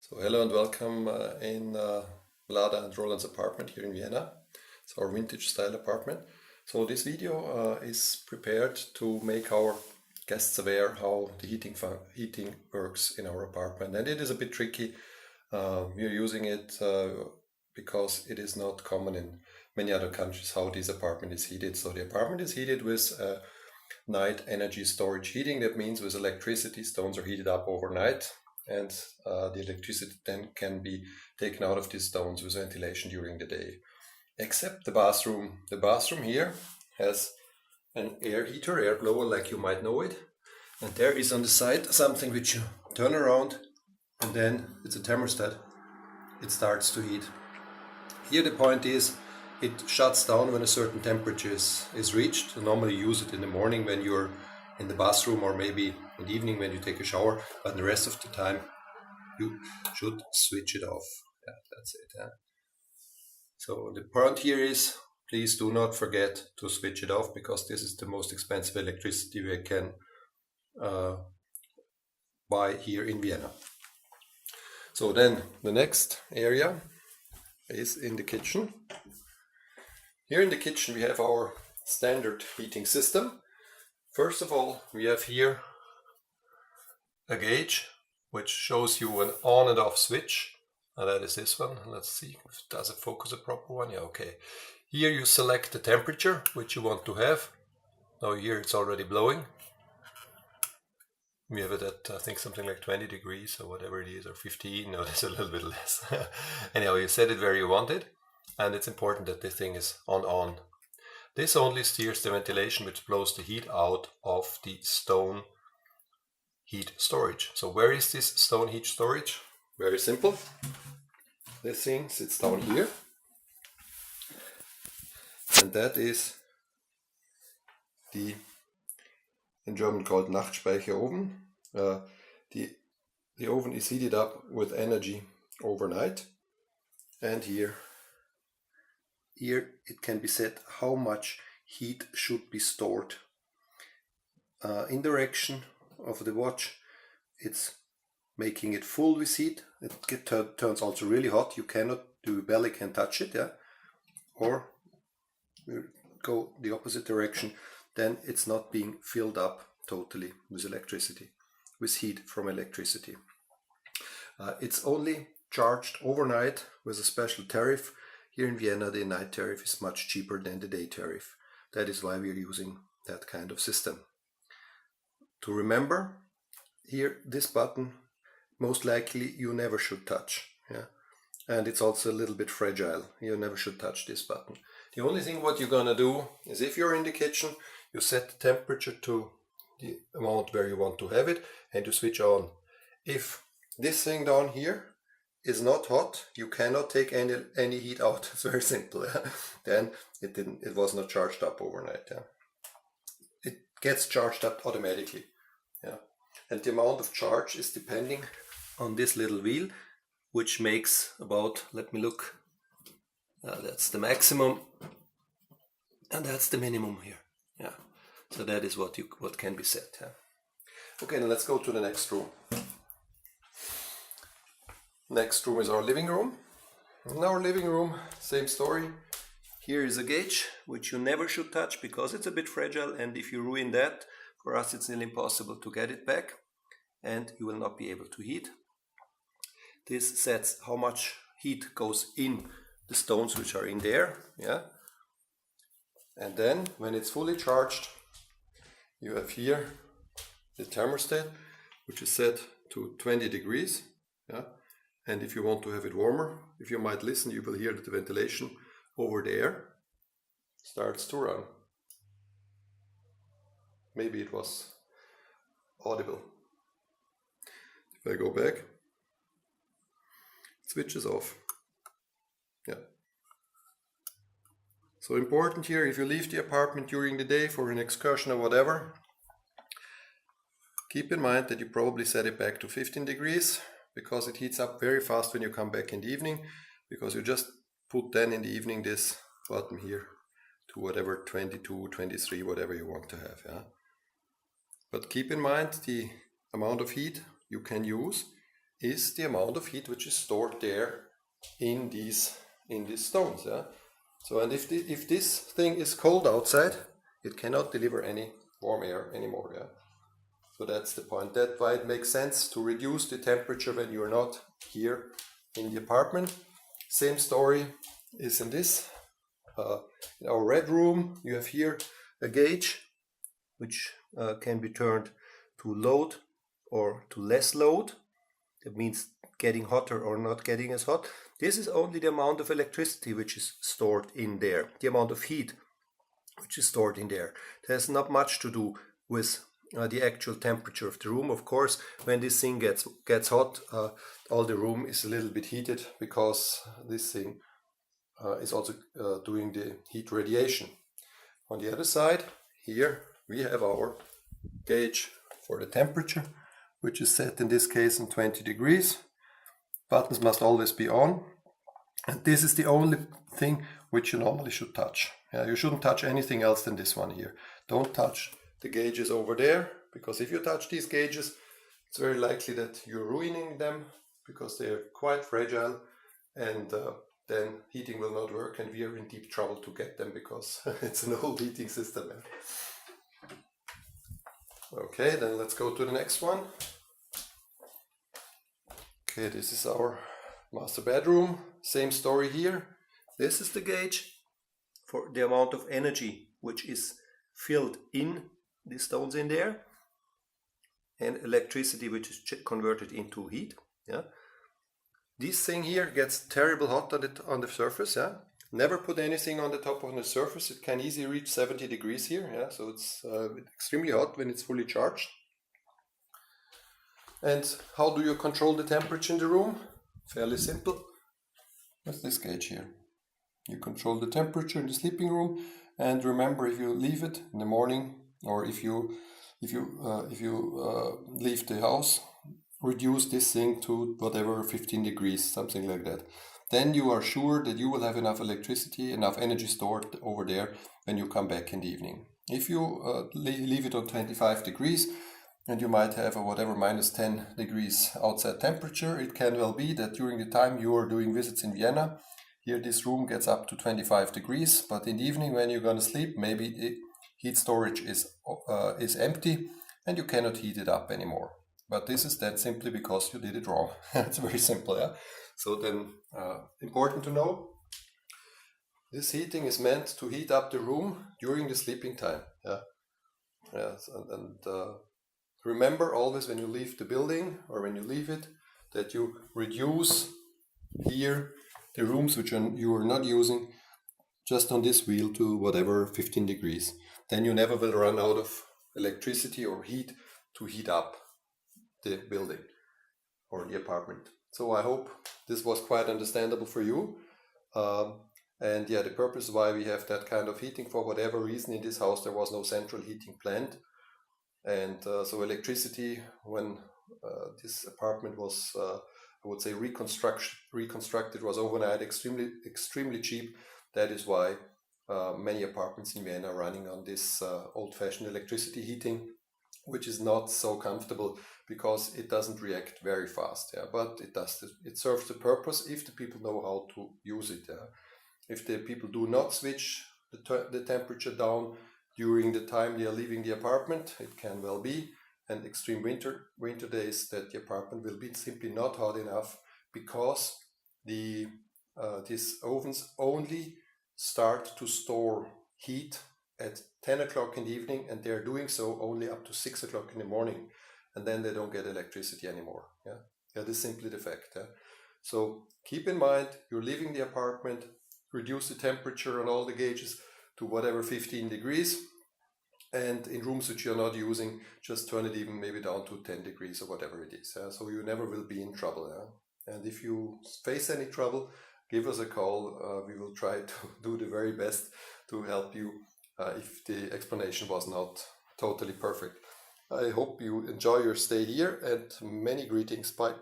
So hello and welcome in Vlada and Roland's apartment here in Vienna. It's our vintage style apartment. So this video is prepared to make our guests aware how the heating works in our apartment. And it is a bit tricky. We're using it because it is not common in many other countries how this apartment is heated. So the apartment is heated with night energy storage heating. That means with electricity, stones are heated up overnight. And the electricity then can be taken out of these stones with ventilation during the day. Except the bathroom. The bathroom here has an air heater, air blower like you might know it. And there is on the side something which you turn around and then it's a thermostat. It starts to heat. Here the point is it shuts down when a certain temperature is reached. You normally use it in the morning when you're in the bathroom or maybe in the evening when you take a shower, but the rest of the time you should switch it off. Yeah, that's it. Yeah. So the point here is, please do not forget to switch it off because this is the most expensive electricity we can buy here in Vienna. So then the next area is in the kitchen. Here in the kitchen we have our standard heating system. First of all, we have here a gauge which shows you an on and off switch. And that is this one. Let's see if it does it focus a proper one. Yeah, okay. Here you select the temperature which you want to have. Now here it's already blowing. We have it at I think something like 20 degrees or whatever it is, or 15. No, that's a little bit less. Anyhow, you set it where you want it. And it's important that this thing is on. This only steers the ventilation which blows the heat out of the stone heat storage. So where is this stone heat storage? Very simple. This thing sits down here. And that is the, in German called Nachtspeicherofen. The oven is heated up with energy overnight. And here it can be set how much heat should be stored. In direction of the watch, it's making it full with heat. It turns also really hot. You cannot, your belly can touch it, yeah. Or we go the opposite direction, then it's not being filled up totally with electricity, with heat from electricity. It's only charged overnight with a special tariff. Here in Vienna, the night tariff is much cheaper than the day tariff. That is why we're using that kind of system. To remember, here, this button, most likely you never should touch. Yeah? And it's also a little bit fragile. You never should touch this button. The only thing what you're gonna do is if you're in the kitchen, you set the temperature to the amount where you want to have it and you switch on. If this thing down here is not hot, you cannot take any heat out. It's very simple. Yeah? Then it was not charged up overnight. Yeah? It gets charged up automatically. Yeah? And the amount of charge is depending on this little wheel, which makes about, let me look, that's the maximum and that's the minimum here. Yeah. So that is what can be set. Yeah? Okay, now let's go to the next room. Next room is our living room. In our living room, same story. Here is a gauge, which you never should touch because it's a bit fragile, and if you ruin that, for us it's nearly impossible to get it back, and you will not be able to heat. This sets how much heat goes in the stones which are in there, yeah. And then, when it's fully charged, you have here the thermostat, which is set to 20 degrees, yeah. And if you want to have it warmer, if you might listen, you will hear that the ventilation over there starts to run. Maybe it was audible. If I go back, it switches off. Yeah. So important here, if you leave the apartment during the day for an excursion or whatever, keep in mind that you probably set it back to 15 degrees. Because it heats up very fast when you come back in the evening, because you just put then in the evening this button here to whatever 22, 23, whatever you want to have. Yeah? But keep in mind the amount of heat you can use is the amount of heat which is stored there in these stones. Yeah. So, and if this thing is cold outside, it cannot deliver any warm air anymore. Yeah. So that's the point. That's why it makes sense to reduce the temperature when you're not here in the apartment. Same story is in this. In our red room, you have here a gauge which can be turned to load or to less load. That means getting hotter or not getting as hot. This is only the amount of electricity which is stored in there, the amount of heat which is stored in there. It has not much to do with the actual temperature of the room. Of course, when this thing gets hot, all the room is a little bit heated because this thing is also doing the heat radiation. On the other side, here we have our gauge for the temperature, which is set in this case on 20 degrees. Buttons must always be on. And this is the only thing which you normally should touch. You shouldn't touch anything else than this one here. Don't touch the gauges over there, because if you touch these gauges, it's very likely that you're ruining them because they're quite fragile, and then heating will not work, and we are in deep trouble to get them because it's an old heating system. Okay, then let's go to the next one. Okay, this is our master bedroom. Same story here. This is the gauge for the amount of energy which is filled in the stones in there, and electricity which is converted into heat. Yeah. This thing here gets terrible hot on the surface. Yeah. Never put anything on the top of the surface. It can easily reach 70 degrees here. Yeah. So it's extremely hot when it's fully charged. And how do you control the temperature in the room? Fairly simple. With this gauge here. You control the temperature in the sleeping room, and remember, if you leave it in the morning, or if you leave the house, reduce this thing to whatever 15 degrees, something like that. Then you are sure that you will have enough electricity, enough energy stored over there when you come back in the evening. If you leave it on 25 degrees, and you might have a whatever minus 10 degrees outside temperature, it can well be that during the time you are doing visits in Vienna, here this room gets up to 25 degrees, but in the evening when you're going to sleep, maybe the heat storage is empty and you cannot heat it up anymore. But this is then simply because you did it wrong. It's very simple. Yeah. So then important to know, this heating is meant to heat up the room during the sleeping time. Yeah. Yes. And remember always when you leave the building or when you leave it, that you reduce here the rooms which you are not using just on this wheel to whatever 15 degrees. Then you never will run out of electricity or heat to heat up the building or the apartment. So I hope this was quite understandable for you. And yeah, the purpose why we have that kind of heating, for whatever reason in this house there was no central heating planned. And so electricity, when this apartment was I would say reconstructed, was overnight extremely cheap. That is why many apartments in Vienna are running on this old-fashioned electricity heating, which is not so comfortable because it doesn't react very fast. Yeah, but it serves the purpose if the people know how to use it. Yeah? If the people do not switch the temperature down during the time they are leaving the apartment, it can well be, and extreme winter days, that the apartment will be simply not hot enough, because these ovens only start to store heat at 10 o'clock in the evening, and they're doing so only up to 6 o'clock in the morning, and then they don't get electricity anymore. Yeah, that is simply the fact. Yeah? So keep in mind, you're leaving the apartment, reduce the temperature on all the gauges to whatever 15 degrees, and in rooms which you're not using, just turn it even maybe down to 10 degrees or whatever it is. So you never will be in trouble. And if you face any trouble, give us a call. We will try to do the very best to help you if the explanation was not totally perfect. I hope you enjoy your stay here, and many greetings. Bye.